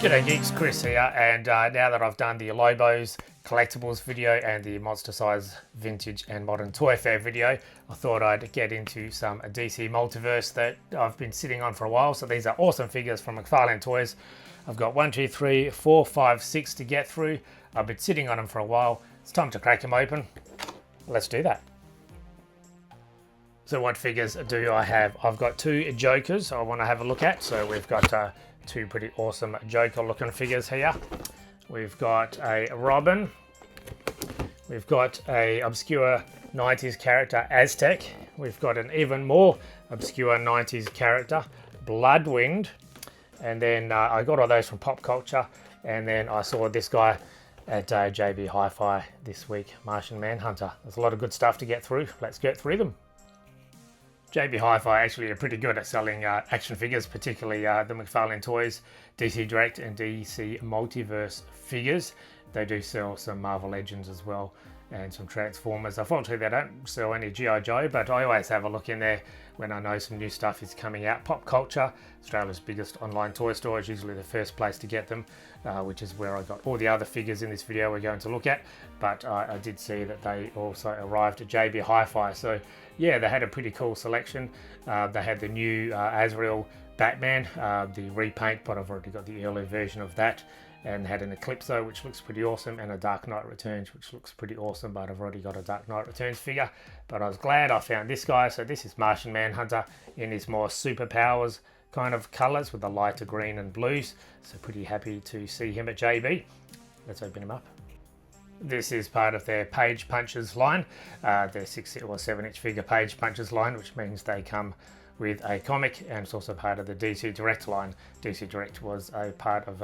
G'day geeks, Chris here, and now that I've done the Lobos collectibles video and the Monster Size Vintage and Modern Toy Fair video, I thought I'd get into some DC Multiverse that I've been sitting on for a while. So these are awesome figures from McFarlane Toys. I've got 1, 2, 3, 4, 5, 6 to get through. I've been sitting on them for a while. It's time to crack them open. Let's do that. So what figures do I have? I've got 2 Jokers I want to have a look at. So we've got 2 pretty awesome Joker looking figures here. We've got a Robin. We've got a obscure 90s character Aztek. We've got an even more obscure 90s character Bloodwynd. And then I got all those from Pop Culture. And then I saw this guy at JB Hi-Fi this week, Martian Manhunter. There's a lot of good stuff to get through. Let's get through them. JB Hi-Fi actually are pretty good at selling action figures, particularly the McFarlane Toys, DC Direct and DC Multiverse figures. They do sell some Marvel Legends as well and some Transformers. Unfortunately, they don't sell any G.I. Joe, but I always have a look in there when I know some new stuff is coming out. Pop Culture, Australia's biggest online toy store, is usually the first place to get them, which is where I got all the other figures in this video we're going to look at. But I did see that they also arrived at JB Hi-Fi. So yeah, they had a pretty cool selection. They had the new Azrael Batman, the repaint, but I've already got the early version of that. And had an Eclipso, which looks pretty awesome, and a Dark Knight Returns, which looks pretty awesome, but I've already got a Dark Knight Returns figure. But I was glad I found this guy. So this is Martian Manhunter in his more superpowers kind of colours with the lighter green and blues. So pretty happy to see him at JB. Let's open him up. This is part of their Page Punchers line, their 6 or 7 inch figure Page Punchers line, which means they come with a comic, and it's also part of the DC Direct line. DC Direct was a part of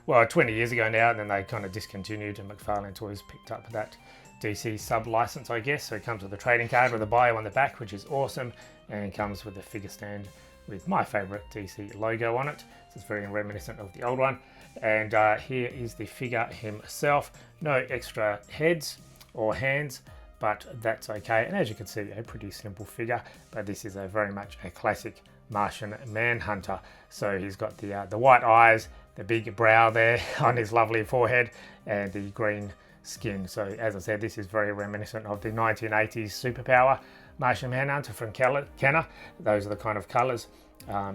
well, 20 years ago now, and then they kind of discontinued, and McFarlane Toys picked up that DC sub-license, I guess. So it comes with a trading card with a bio on the back, which is awesome, and comes with a figure stand with my favourite DC logo on it. So it's very reminiscent of the old one. And here is the figure himself. No extra heads or hands, but that's okay. And as you can see, a pretty simple figure, but this is very much a classic Martian Manhunter. So he's got the white eyes, the big brow there on his lovely forehead, and the green skin. So as I said, this is very reminiscent of the 1980s superpower Martian Manhunter from Kenner. Those are the kind of colours.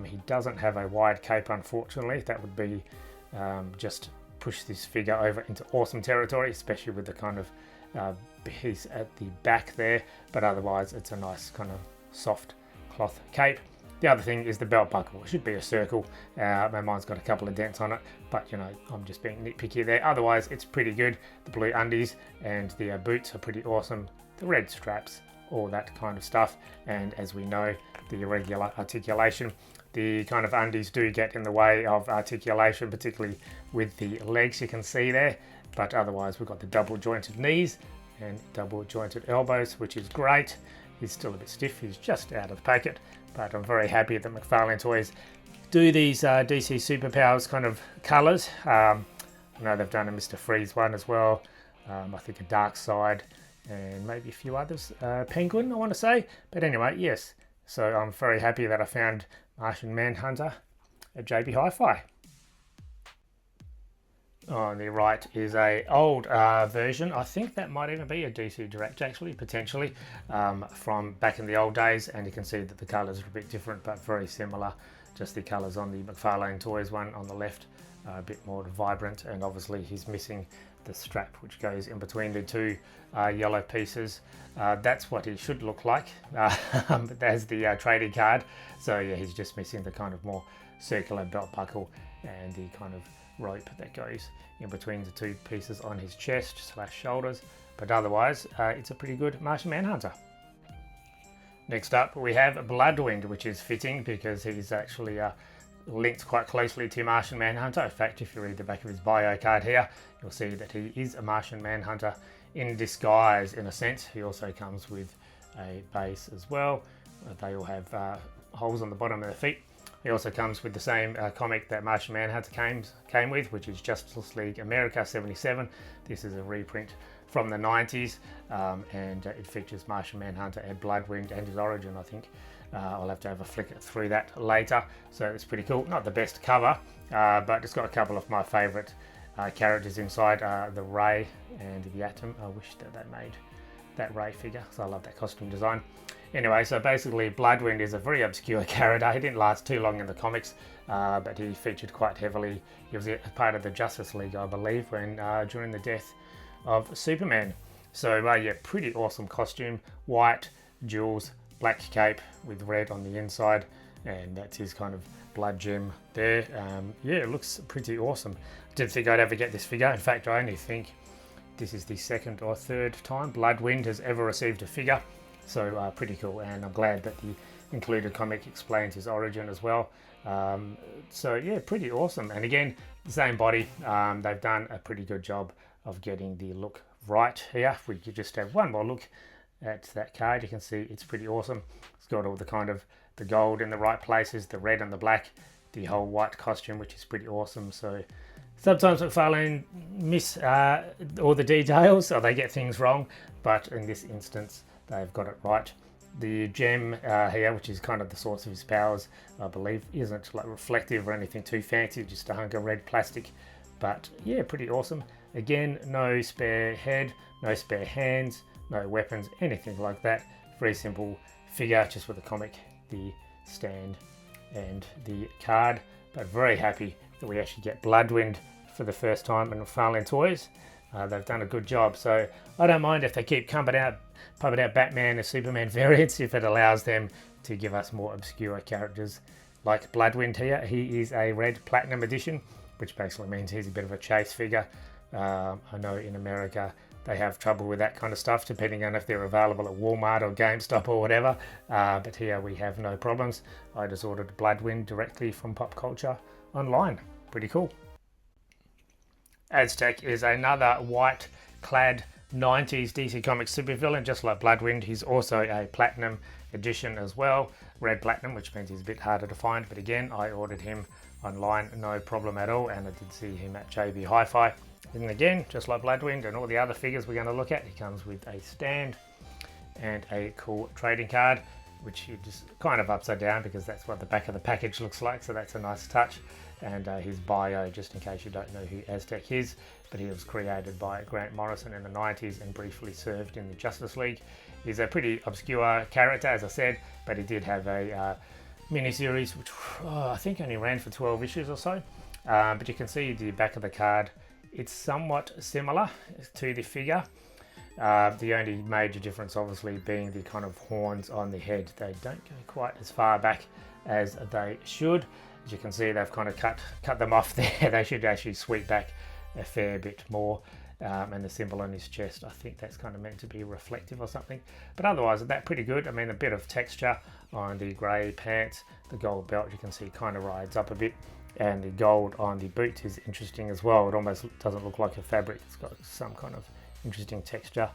He doesn't have a wide cape, unfortunately. That would be just push this figure over into awesome territory, especially with the kind of piece at the back there, but otherwise it's a nice kind of soft cloth cape. The other thing is the belt buckle. It should be a circle. Mine's got a couple of dents on it, but you know, I'm just being nitpicky there. Otherwise it's pretty good. The blue undies and the boots are pretty awesome. The red straps, all that kind of stuff, and as we know, the irregular articulation. The kind of undies do get in the way of articulation, particularly with the legs you can see there, but otherwise we've got the double jointed knees and double jointed elbows, which is great. He's still a bit stiff, he's just out of the packet, but I'm very happy that McFarlane Toys do these DC Superpowers kind of colours. I know they've done a Mr. Freeze one as well, I think a Dark Side, and maybe a few others. Penguin, I want to say, but anyway, yes. So I'm very happy that I found Martian Manhunter at JB Hi-Fi. On the right is a old version. I think that might even be a DC Direct, actually, potentially, from back in the old days. And you can see that the colours are a bit different, but very similar. Just the colours on the McFarlane Toys one on the left are a bit more vibrant. And obviously he's missing the strap, which goes in between the 2 yellow pieces. That's what he should look like. But there's the trading card. So yeah, he's just missing the kind of more circular belt buckle and the kind of rope that goes in between the 2 pieces on his chest / shoulders. But otherwise, it's a pretty good Martian Manhunter. Next up, we have Bloodwynd, which is fitting because he's actually linked quite closely to Martian Manhunter. In fact, if you read the back of his bio card here, you'll see that he is a Martian Manhunter in disguise, in a sense. He also comes with a base as well. They all have holes on the bottom of their feet. He also comes with the same comic that Martian Manhunter came with, which is Justice League America 77. This is a reprint from the 90s, and it features Martian Manhunter and Bloodwynd and his origin, I think. I'll have to have a flick through that later. So it's pretty cool. Not the best cover, but it's got a couple of my favourite characters inside, the Ray and the Atom. I wish that they made that Ray figure, because I love that costume design. Anyway, so basically Bloodwynd is a very obscure character. He didn't last too long in the comics, but he featured quite heavily. He was a part of the Justice League, I believe, when during the death of Superman. So yeah, pretty awesome costume. White, jewels, black cape with red on the inside, and that's his kind of blood gem there. Yeah, it looks pretty awesome. Didn't think I'd ever get this figure. In fact, I only think this is the second or third time Bloodwynd has ever received a figure. So pretty cool, and I'm glad that the included comic explains his origin as well. So yeah, pretty awesome. And again, the same body. They've done a pretty good job of getting the look right here. If we could just have one more look at that card, you can see it's pretty awesome. It's got all the kind of the gold in the right places, the red and the black, the whole white costume, which is pretty awesome. So sometimes McFarlane miss all the details, or they get things wrong, but in this instance they've got it right. The gem here, which is kind of the source of his powers, I believe, isn't like reflective or anything too fancy, just a hunk of red plastic. But yeah, pretty awesome. Again, no spare head, no spare hands, no weapons, anything like that. Very simple figure, just with the comic, the stand and the card. But very happy that we actually get Bloodwynd for the first time in McFarlane Toys. They've done a good job, so I don't mind if they keep pumping out Batman and Superman variants, if it allows them to give us more obscure characters like Bloodwynd here. He is a red platinum edition, which basically means he's a bit of a chase figure. I know in America they have trouble with that kind of stuff, depending on if they're available at Walmart or GameStop or whatever. But here we have no problems. I just ordered Bloodwynd directly from Pop Culture online. Pretty cool. Aztek is another white-clad 90s DC Comics supervillain, just like Bloodwynd. He's also a platinum edition as well, red platinum, which means he's a bit harder to find. But again, I ordered him online, no problem at all, and I did see him at JB Hi-Fi. And again, just like Bloodwynd and all the other figures we're going to look at, he comes with a stand and a cool trading card, which you just kind of upside down because that's what the back of the package looks like, so that's a nice touch. And his bio, just in case you don't know who Aztek is, but he was created by Grant Morrison in the 90s and briefly served in the Justice League. He's a pretty obscure character, as I said, but he did have a mini-series, which I think only ran for 12 issues or so. But you can see the back of the card. It's somewhat similar to the figure. The only major difference obviously being the kind of horns on the head. They don't go quite as far back as they should. As you can see, they've kind of cut them off there. They should actually sweep back a fair bit more. And the symbol on his chest, I think that's kind of meant to be reflective or something. But otherwise, that's pretty good. I mean, a bit of texture on the grey pants. The gold belt, you can see, kind of rides up a bit. And the gold on the boots is interesting as well. It almost doesn't look like a fabric. It's got some kind of interesting texture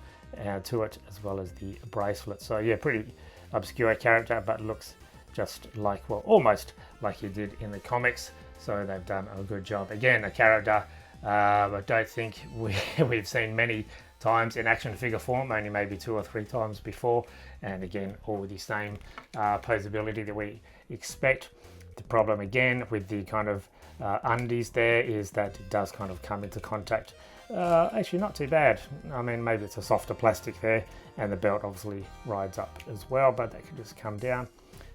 to it, as well as the bracelet. So yeah, pretty obscure character, but looks just like, well, almost like he did in the comics. So they've done a good job. Again, a character I don't think we've seen many times in action figure form, only maybe 2 or 3 times before. And again, all with the same posability that we expect. The problem again with the kind of undies there is that it does kind of come into contact. Actually not too bad. I mean, maybe it's a softer plastic there, and the belt obviously rides up as well, but that can just come down.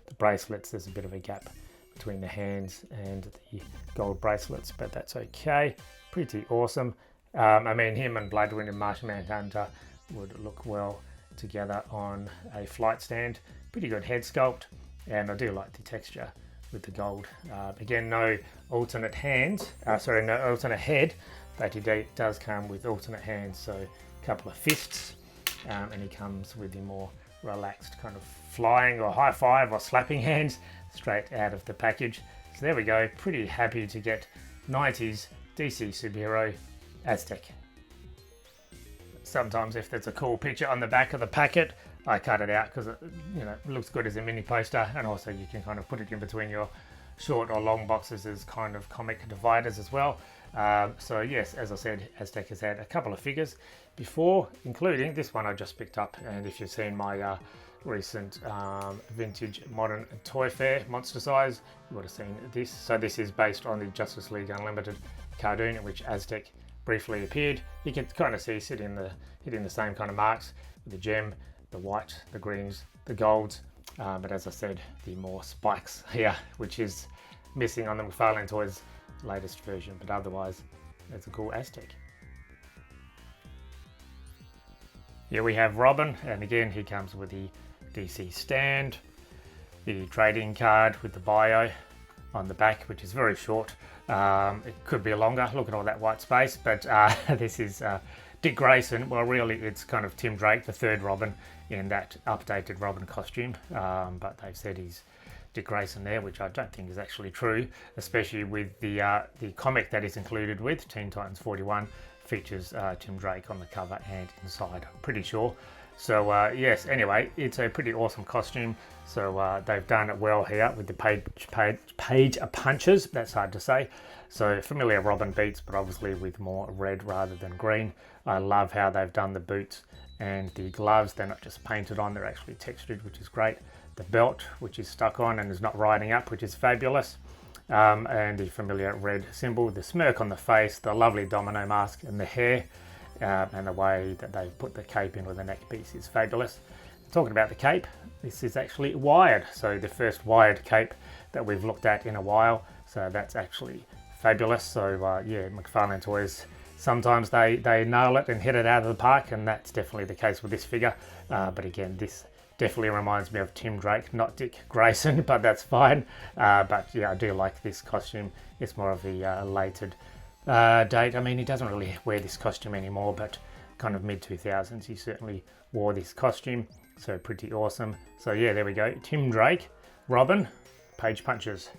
The bracelets, there's a bit of a gap between the hands and the gold bracelets, but that's okay. Pretty awesome. I mean, him and Bloodwynd and Martian Manhunter would look well together on a flight stand. Pretty good head sculpt, and I do like the texture with the gold. Again, no alternate hands, no alternate head, but he does come with alternate hands, so a couple of fists, and he comes with the more relaxed kind of flying or high five or slapping hands straight out of the package. So there we go, pretty happy to get 90s DC superhero Aztek. Sometimes if there's a cool picture on the back of the packet, I cut it out because it looks good as a mini poster, and also you can kind of put it in between your short or long boxes as kind of comic dividers as well. So yes, as I said, Aztek has had a couple of figures before, including this one I just picked up, and if you've seen my recent vintage modern toy fair, monster size. You would have seen this. So this is based on the Justice League Unlimited cartoon in which Aztek briefly appeared. You can kind of see it hitting the same kind of marks with the gem, the white, the greens, the golds. But as I said, the more spikes here, which is missing on the McFarlane Toys latest version. But otherwise, it's a cool Aztek. Here we have Robin, and again he comes with the DC stand, the trading card with the bio on the back, which is very short. It could be longer. Look at all that white space, but this is Dick Grayson. Well, really, it's kind of Tim Drake, the third Robin, in that updated Robin costume. But they've said he's Dick Grayson there, which I don't think is actually true, especially with the comic that is included with Teen Titans 41 features Tim Drake on the cover and inside, I'm pretty sure. So yes, anyway, it's a pretty awesome costume. So they've done it well here with the page punches. That's hard to say. So familiar Robin beats, but obviously with more red rather than green. I love how they've done the boots and the gloves. They're not just painted on, they're actually textured, which is great. The belt, which is stuck on and is not riding up, which is fabulous. And the familiar red symbol, the smirk on the face, the lovely domino mask, and the hair, and the way that they've put the cape in with the neck piece is fabulous. Talking about the cape, this is actually wired, so the first wired cape that we've looked at in a while, so that's actually fabulous. So yeah, McFarlane Toys, sometimes they nail it and hit it out of the park, and that's definitely the case with this figure. But again, this definitely reminds me of Tim Drake, not Dick Grayson, but that's fine. But yeah, I do like this costume. It's more of the elated date. I mean, he doesn't really wear this costume anymore, but kind of mid-2000s, he certainly wore this costume. So pretty awesome. So yeah, there we go. Tim Drake, Robin, page punches.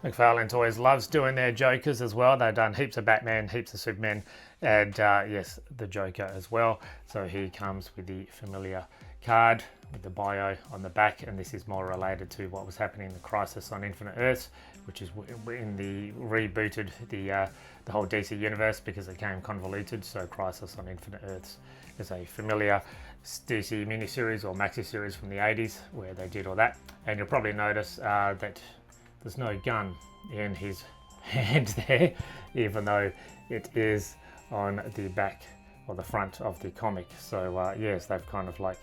McFarlane Toys loves doing their Jokers as well. They've done heaps of Batman, heaps of Superman, and yes, the Joker as well. So he comes with the familiar card with the bio on the back, and this is more related to what was happening in the Crisis on Infinite Earths, which is in the rebooted the whole DC universe because it came convoluted. So Crisis on Infinite Earths is a familiar DC miniseries or maxi series from the 80s where they did all that, and you'll probably notice that there's no gun in his hand there, even though it is on the back or the front of the comic. So yes, they've kind of like,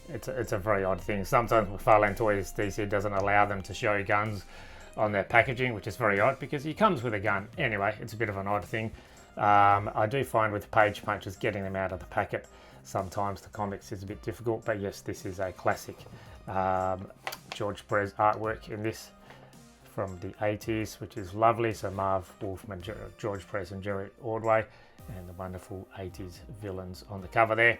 it's a very odd thing. Sometimes McFarlane Toys DC doesn't allow them to show guns on their packaging, which is very odd because he comes with a gun. Anyway, it's a bit of an odd thing. I do find with page punches, getting them out of the packet, sometimes the comics is a bit difficult, but yes, this is a classic George Perez artwork in this from the 80s, which is lovely. So Marv Wolfman, George Perez and Jerry Ordway, and the wonderful 80s villains on the cover there.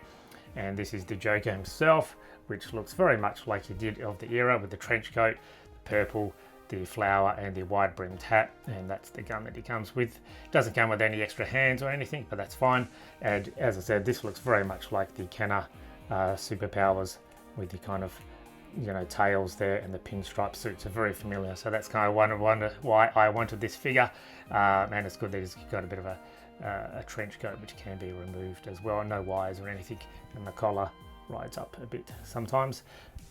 And this is the Joker himself, which looks very much like he did of the era with the trench coat, the purple, the flower and the wide-brimmed hat, and that's the gun that he comes with. Doesn't come with any extra hands or anything, but that's fine. And as I said, this looks very much like the Kenner superpowers with the kind of, you know, tails there, and the pinstripe suits are very familiar. So that's kind of wonder why I wanted this figure. And it's good that he's got a bit of a trench coat which can be removed as well. No wires or anything, and the collar rides up a bit sometimes.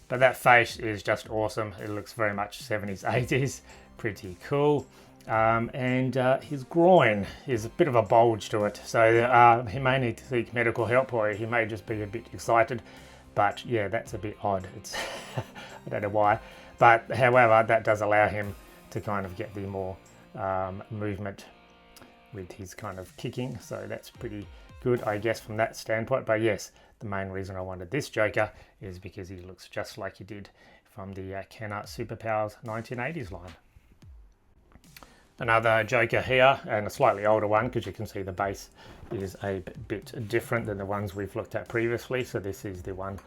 But that face is just awesome. It looks very much 70s, 80s. Pretty cool. And his groin is a bit of a bulge to it. So he may need to seek medical help, or he may just be a bit excited. But yeah, that's a bit odd. It's I don't know why. But however, that does allow him to kind of get the more movement with his kind of kicking. So that's pretty good, I guess, from that standpoint. But yes, the main reason I wanted this Joker is because he looks just like he did from the Kenner Superpowers 1980s line. Another Joker here, and a slightly older one, because you can see the base is a bit different than the ones we've looked at previously. So this is the one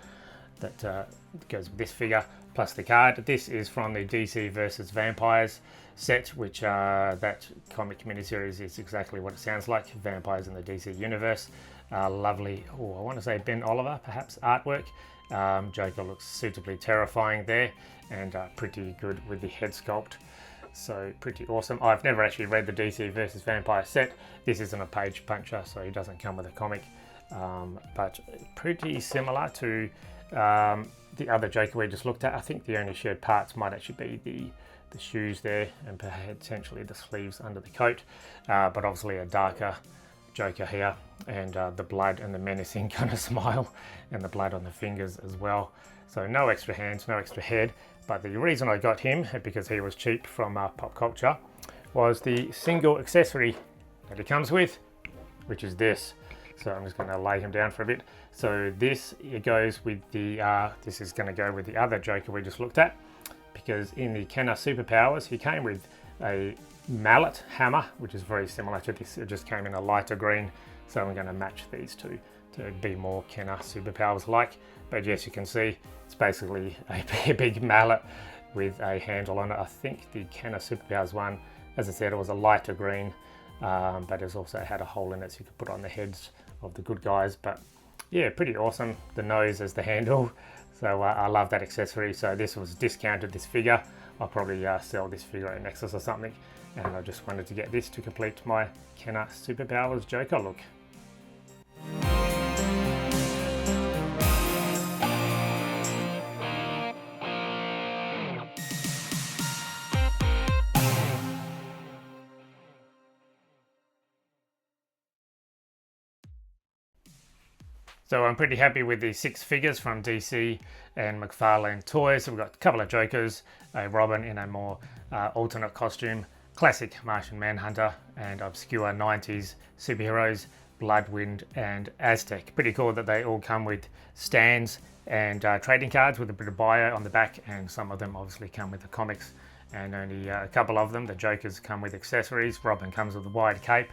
that goes with this figure, plus the card. This is from the DC versus Vampires set, which that comic miniseries is exactly what it sounds like, vampires in the DC universe. Lovely, I want to say Ben Oliver, perhaps, artwork. Joker looks suitably terrifying there, and pretty good with the head sculpt. So pretty awesome. I've never actually read the DC versus Vampire set. This isn't a page puncher, so he doesn't come with a comic. But pretty similar to The other Joker we just looked at, I think the only shared parts might actually be the shoes there and potentially the sleeves under the coat, but obviously a darker Joker here, and the blood and the menacing kind of smile and the blood on the fingers as well. So no extra hands, no extra head, but the reason I got him, because he was cheap from Pop Culture, was the single accessory that he comes with, which is this. So I'm just going to lay him down for a bit. So this, it goes with the, this is going to go with the other Joker we just looked at, because in the Kenner Superpowers, he came with a mallet hammer, which is very similar to this. It just came in a lighter green. So I'm going to match these two to be more Kenner Superpowers like. But yes, you can see it's basically a big mallet with a handle on it. I think the Kenner Superpowers one, as I said, it was a lighter green, but it's also had a hole in it so you could put on the heads of the good guys. But yeah, pretty awesome. The nose as the handle. So I love that accessory. So this was discounted, this figure. I'll probably sell this figure at Nexus or something. And I just wanted to get this to complete my Kenner Superpowers Joker look. So I'm pretty happy with the 6 figures from DC and McFarlane Toys. So we've got a couple of Jokers, a Robin in a more alternate costume, classic Martian Manhunter, and obscure 90s superheroes, Bloodwynd and Aztek. Pretty cool that they all come with stands and trading cards with a bit of bio on the back, and some of them obviously come with the comics, and only a couple of them, the Jokers, come with accessories. Robin comes with a wide cape.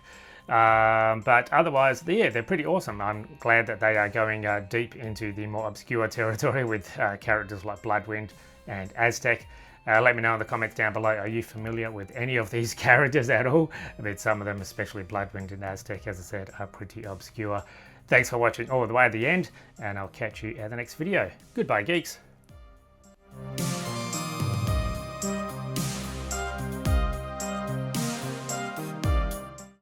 But otherwise, yeah, they're pretty awesome. I'm glad that they are going deep into the more obscure territory with characters like Bloodwynd and Aztek. Let me know in the comments down below, are you familiar with any of these characters at all? I mean, some of them, especially Bloodwynd and Aztek, as I said, are pretty obscure. Thanks for watching all the way to the end, and I'll catch you at the next video. Goodbye, geeks.